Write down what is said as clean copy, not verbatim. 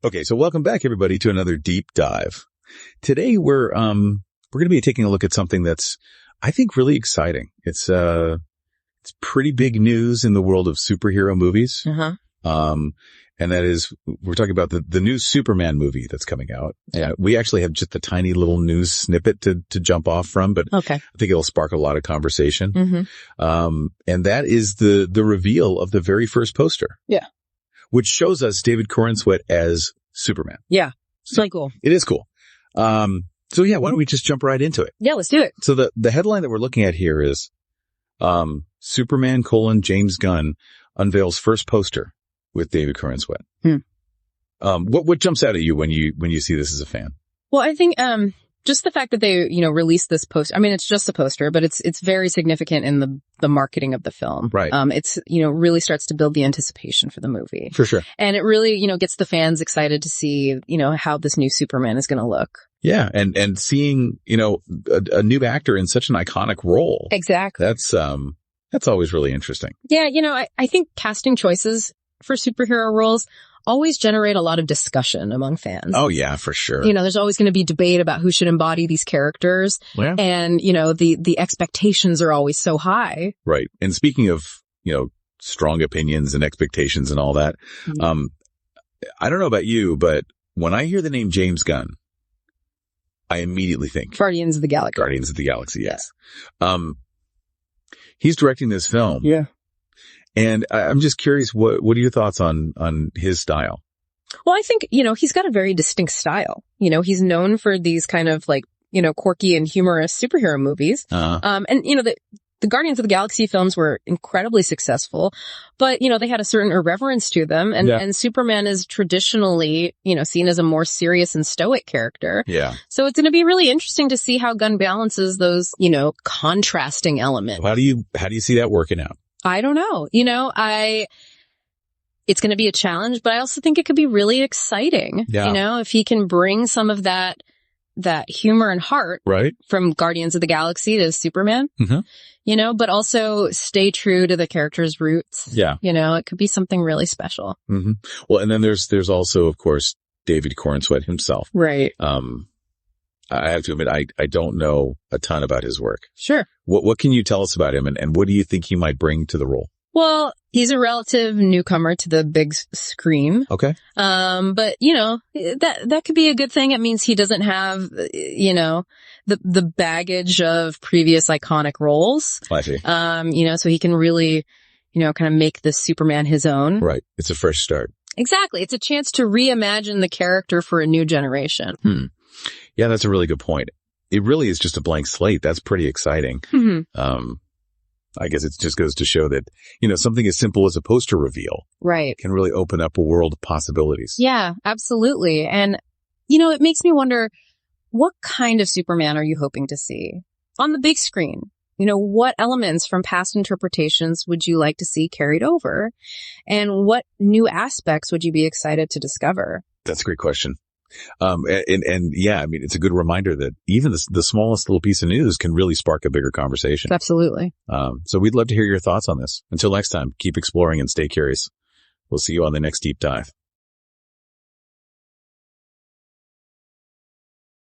Okay, so welcome back, everybody, to another deep dive. Today, we're going to be taking a look at something that's, I think, really exciting. It's pretty big news in the world of superhero movies. Uh-huh. And that is, we're talking about the new Superman movie that's coming out. Yeah, we actually have just a tiny little news snippet to jump off from, but Okay. I think it'll spark a lot of conversation. Mm-hmm. And that is the reveal of the very first poster. Yeah. Which shows us David Corenswet as Superman. Yeah. It's really cool. It is cool. So yeah, why don't we just jump right into it? Yeah, let's do it. So the headline that we're looking at here is, Superman : James Gunn unveils first poster with David Corenswet. What jumps out at you when you see this as a fan? Well, I think, just the fact that they, released this poster. I mean, it's just a poster, but it's very significant in the marketing of the film. Right. It's, really starts to build the anticipation for the movie. For sure. And it really, gets the fans excited to see, how this new Superman is going to look. Yeah. And seeing, a new actor in such an iconic role. Exactly. That's always really interesting. Yeah. I think casting choices for superhero roles always generate a lot of discussion among fans. Oh, yeah, for sure. There's always going to be debate about who should embody these characters. Yeah. And, the expectations are always so high. Right. And speaking of, strong opinions and expectations and all that, Mm-hmm. I don't know about you, but when I hear the name James Gunn, I immediately think Guardians of the Galaxy. Guardians of the Galaxy, yes. He's directing this film. Yeah. And I'm just curious, what are your thoughts on his style? Well, I think, he's got a very distinct style. He's known for these kind of like, quirky and humorous superhero movies. And, the Guardians of the Galaxy films were incredibly successful, but, they had a certain irreverence to them. And Superman is traditionally, seen as a more serious and stoic character. Yeah. So it's going to be really interesting to see how Gunn balances those, contrasting elements. How do you see that working out? I don't know. It's going to be a challenge, but I also think it could be really exciting. Yeah. If he can bring some of that humor and heart Right. from Guardians of the Galaxy to Superman, Mm-hmm. but also stay true to the character's roots. Yeah. It could be something really special. Mm-hmm. Well, and then there's also, of course, David Corenswet himself. Right. I have to admit, I don't know a ton about his work. Sure. What can you tell us about him, and what do you think he might bring to the role? Well, he's a relative newcomer to the big screen. Okay. But that could be a good thing. It means he doesn't have, the baggage of previous iconic roles. I see. So he can really, kind of make the Superman his own. Right. It's a fresh start. Exactly. It's a chance to reimagine the character for a new generation. Yeah, that's a really good point. It really is just a blank slate. That's pretty exciting. Mm-hmm. I guess it just goes to show that, something as simple as a poster reveal Right. can really open up a world of possibilities. Yeah, absolutely. And, it makes me wonder, what kind of Superman are you hoping to see on the big screen? What elements from past interpretations would you like to see carried over? And what new aspects would you be excited to discover? That's a great question. And yeah, I mean, it's a good reminder that even the smallest little piece of news can really spark a bigger conversation. Absolutely. So we'd love to hear your thoughts on this. Until next time, keep exploring and stay curious. We'll see you on the next deep dive.